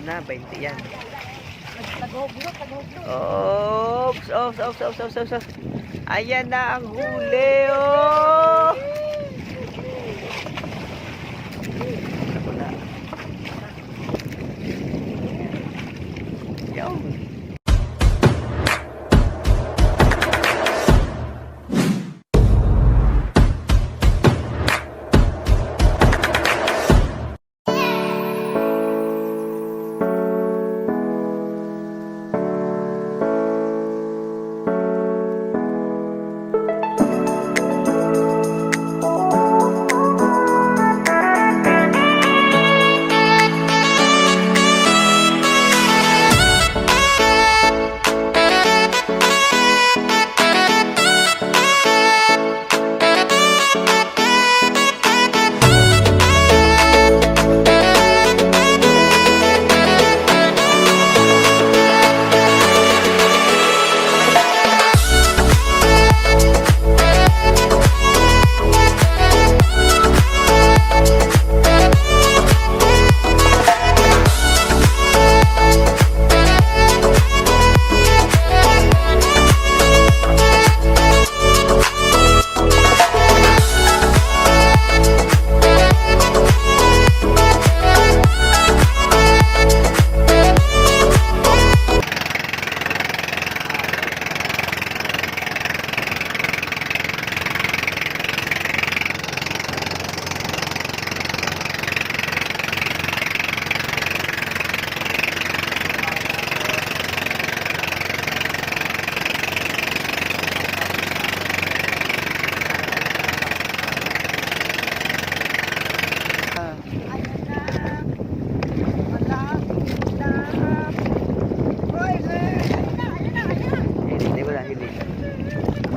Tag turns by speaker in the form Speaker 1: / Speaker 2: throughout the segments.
Speaker 1: na, 20 yan.
Speaker 2: Taghuglo.
Speaker 1: Oops, oops. Ayan na ang huli, oh! Wala. Yun.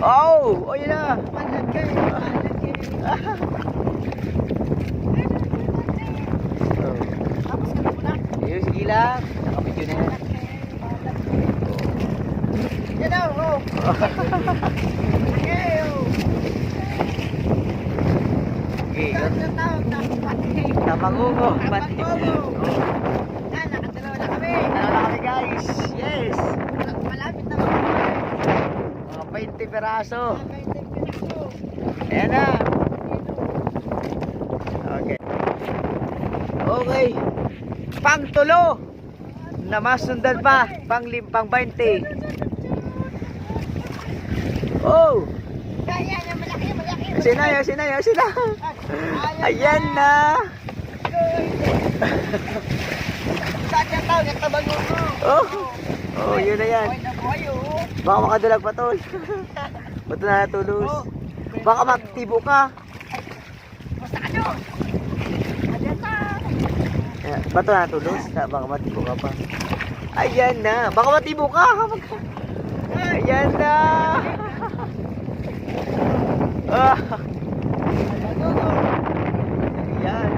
Speaker 1: Oh! Oh, yun na! Ayun, sige lang. Nakapidyo na yan.
Speaker 2: Yan daw, oh.
Speaker 1: Okay,
Speaker 2: Pati.
Speaker 1: tamangungo.
Speaker 2: Nakadalawa na kami.
Speaker 1: Ano na kami, guys? Yes!
Speaker 2: Malapit na
Speaker 1: Mga 20 peraso.
Speaker 2: kami.
Speaker 1: Ayan na. Okay. Okay. Pang-tulo. Na masundan pa. Pang 20. Oh!
Speaker 2: Yan, malaki.
Speaker 1: Ayan na. Ayan na.
Speaker 2: Saan yung tao? Nagtabag mo.
Speaker 1: Oh. Oh, yun na yan.
Speaker 2: Boy na boy, oh.
Speaker 1: Baka makadulag pa tol. Bato na natulos. Baka magtibo ka.
Speaker 2: Basta ka doon. Ayan na.
Speaker 1: Bato na natulos. Baka matibo ka pa. Ayan na. Baka matibo ka. Ayan na. Ah. Ayan.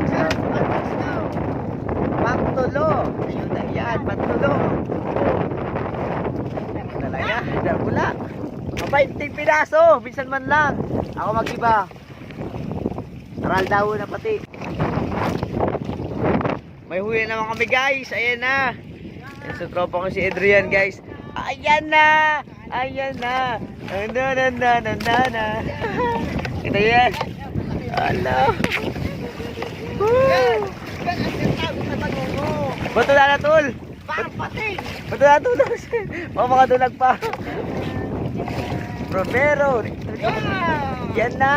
Speaker 1: Pangtulo. Ayun na yan. Pangtulo. Talaga. Wala. 20 piraso. Minsan man lang. Ako mag-iba. Taral daw na pati. May huli naman kami guys. Ayan na. Ayan sa tropa ko si Adrian guys. Ayan na. Ayan na. Na. Ito yan. Ala. Woo. Bato na tol.
Speaker 2: Parang pati.
Speaker 1: Bato na tulos. O makadulag pa. Romero. Yan na.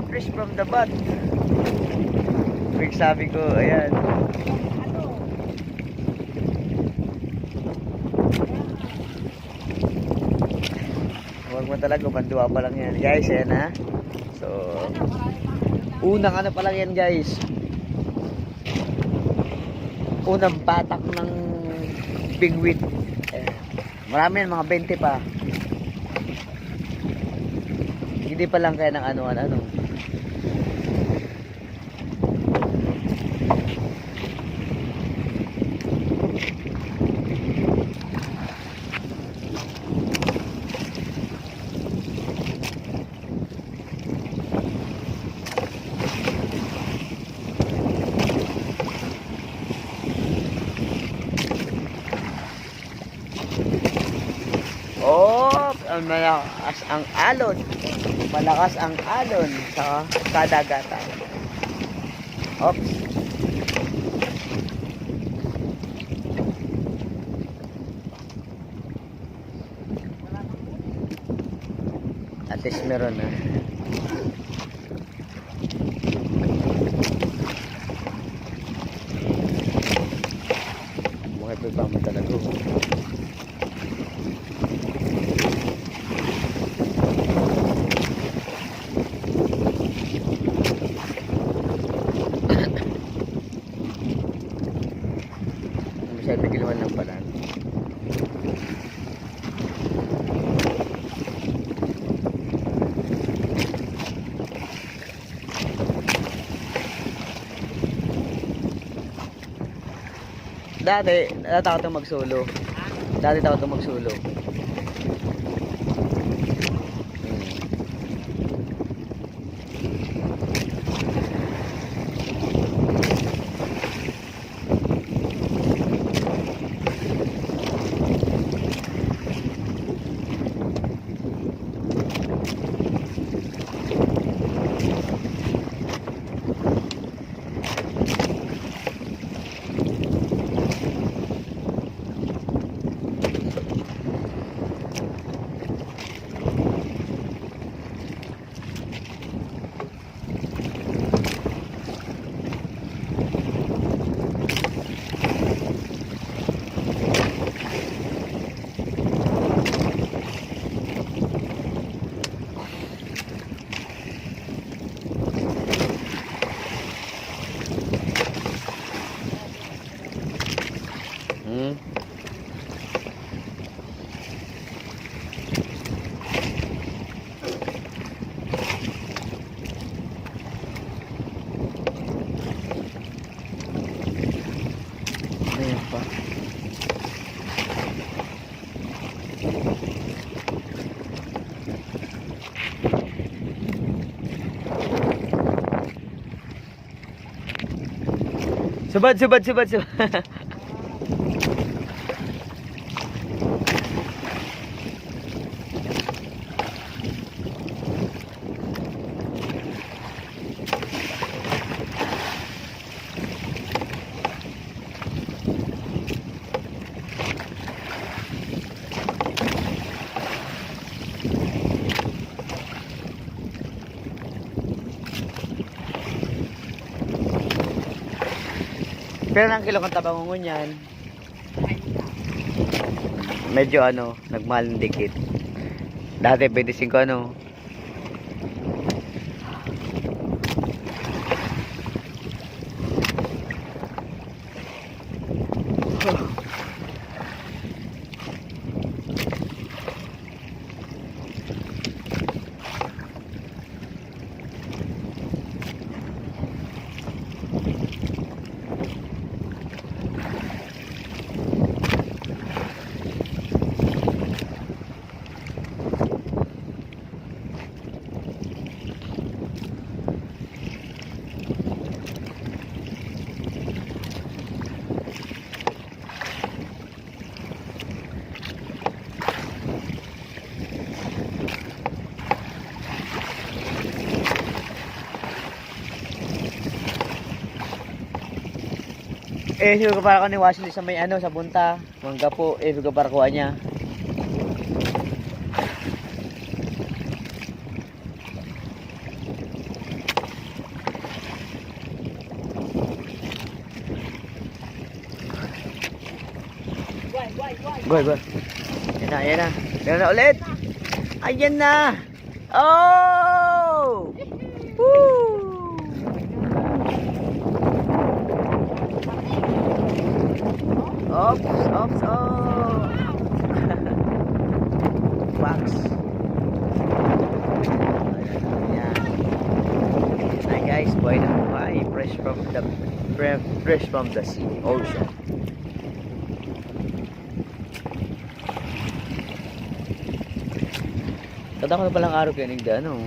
Speaker 1: Fresh from the butt. Big sabi ko, ayan. Huwag mo talaga, bandua pa lang yan. Guys, ayan ha. So, unang ano pa lang yan guys. Unang patak ng bingwit. Marami yan, mga 20 pa. Hindi pa lang kaya ng ano. malakas ang alon. Malakas ang alon sa kadagatan. Oops. At least meron na. Mga ito ba mo talaga? Masyado kiluan lang pala. Dati, natakot akong magsulo. Dati takot akong magsulo. Ayan pa. Subad. Pero ang kilo kang tabangungon yan. Medyo ano, nagmahal ng dikit. Dati 25 ano. Siguro para ko ni Washley sa may ano, sa bunta. Mangga po, siguro para kuha niya. Goy. Yan na. Meron na ulit. Ayan na. Oh! Woo! Ops. Oh. Wax. Ayan. Hi guys, buhay na buhay. Fresh from the sea, ocean. Tanda ko na palang araw kayo nagda, ano?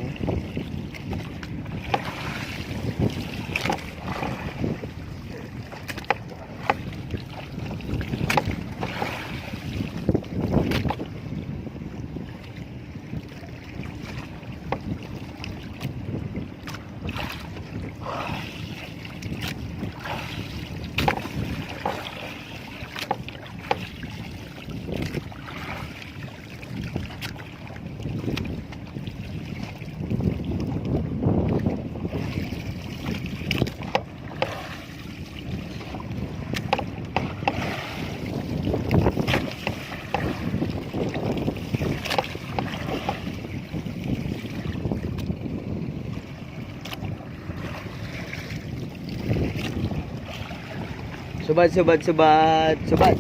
Speaker 1: Subad, subad, subad, subad.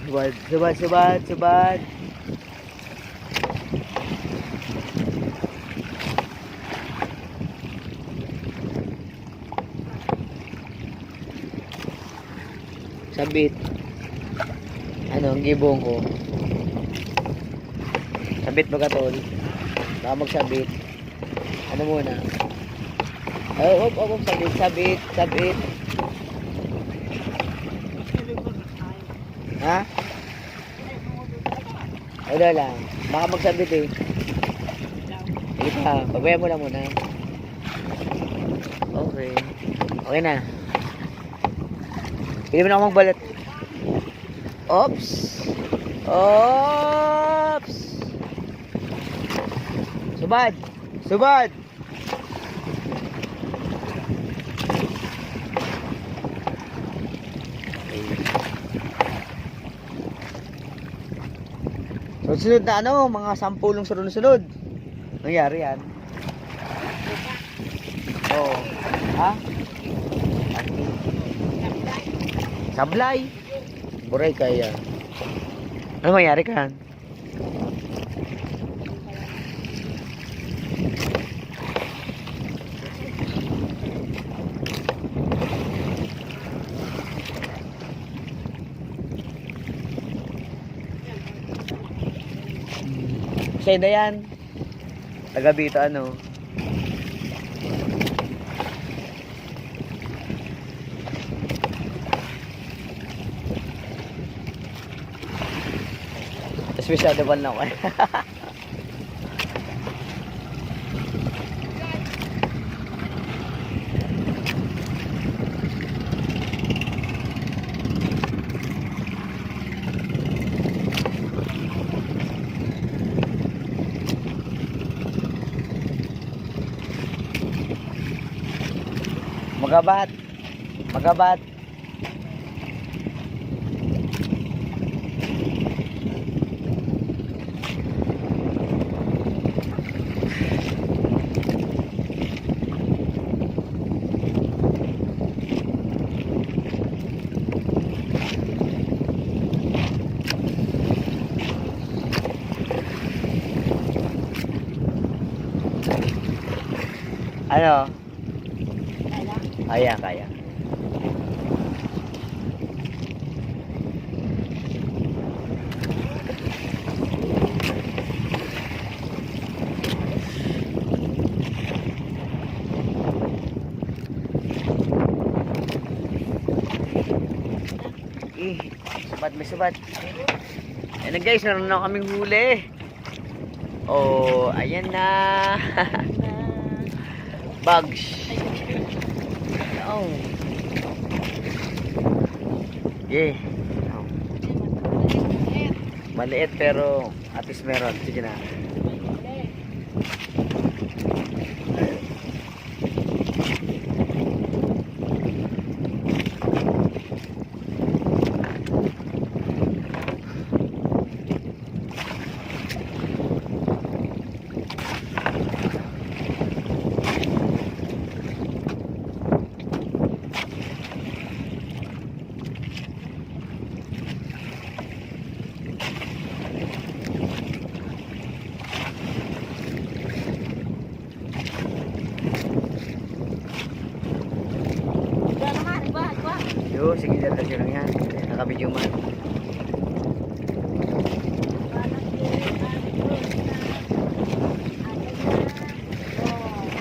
Speaker 1: Subad, subad, subad, subad. Sabit. Ano, ang gibong ko. Sabit ba ka, tol? Baka magsabit. Ano muna? Oh, sabit, sabit, sabit. Ha? Wala lang. Baka magsabit eh. Sige pa, pabayaan mo lang muna. Okay. Okay na. Pili mo na ako magbalat. Oops! Oops! Subad! Subad! Sunod na ano, mga 10 sunod-sunod. Nangyari yan. Oo. Ha? Sablay. Buray kaya. Ano mangyari kan? Sayda yan. Tagabi ito ano. Masyado pa lang ako. Magabat. Magabat. Ano? Kaya, kaya. Subat, may subat. Ayan na guys, naroon na kaming huli. Oh, ayan na. Bugs. Oh. Yeah. Oh. Maliit pero at least meron. Sige na. Yo, sige dyan lang yan. Nakabidyo man.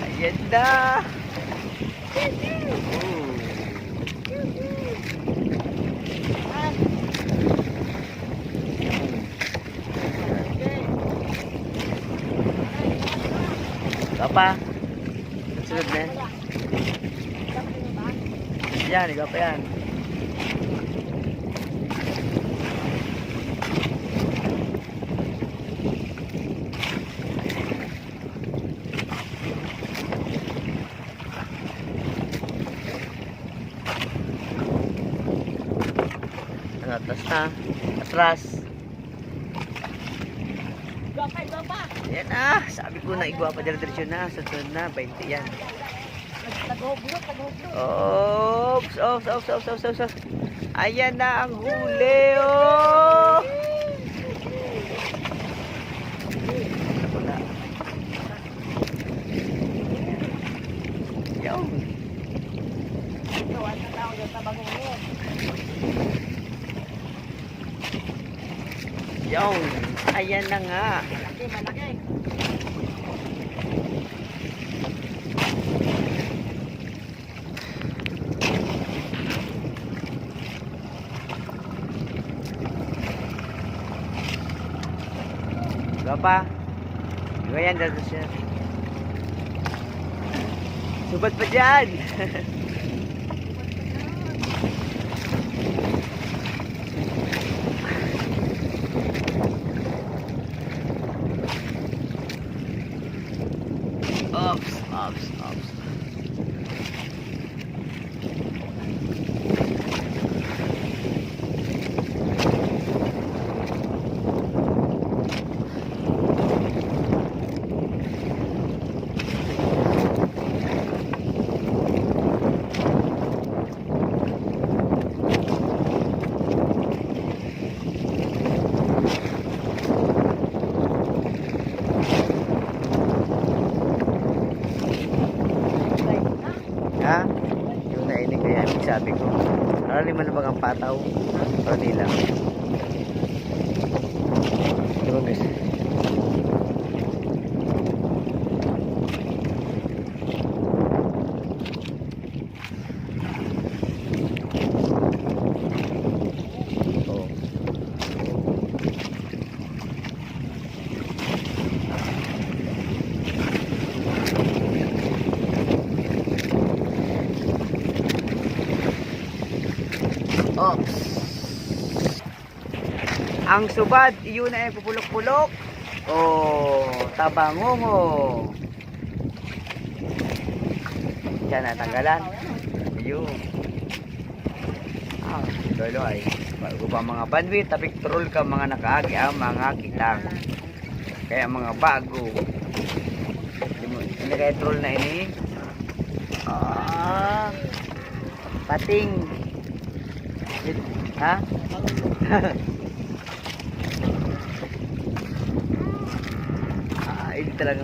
Speaker 1: Ayan na. Apa? Sunod na. Yan, ikaw pa yan. Angat. Atras na. Atras.
Speaker 2: Gapa.
Speaker 1: Yan na. Sabi ko na igwa pa diretso na. Sunod na. 20 yan.
Speaker 2: Tagoblok.
Speaker 1: Ops. Ayan na ang huli. Oh! Wala. Yan.
Speaker 2: Gawa na tao yung tabangong yun.
Speaker 1: Yan. Ayan na nga.
Speaker 2: Malaki.
Speaker 1: Iba pa. Iba yan. Dito siya. Subat pa dyan. Ops. Ha? Yung nainig na yan, sabi ko. Arali mo na bang ang pataw? O di lang. Diba guys? Oh. Ops. Ang subad, yun na pupulok-pulok. Oh, tabangongo. Diyan natanggalan. Yun. Lolo ay. Bago pa mga bandwit, tapik troll ka mga nakaagi ang mga kitang. Kaya mga bago. Hindi kaya troll na ini. Pating. Ha? Hindi talaga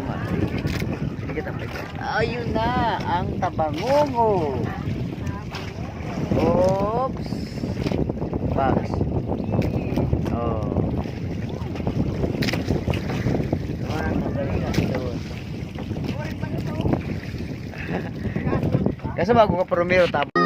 Speaker 1: ayun na ang tabangongo. Oops. Box. Oh. Kasi bago ka promero tapos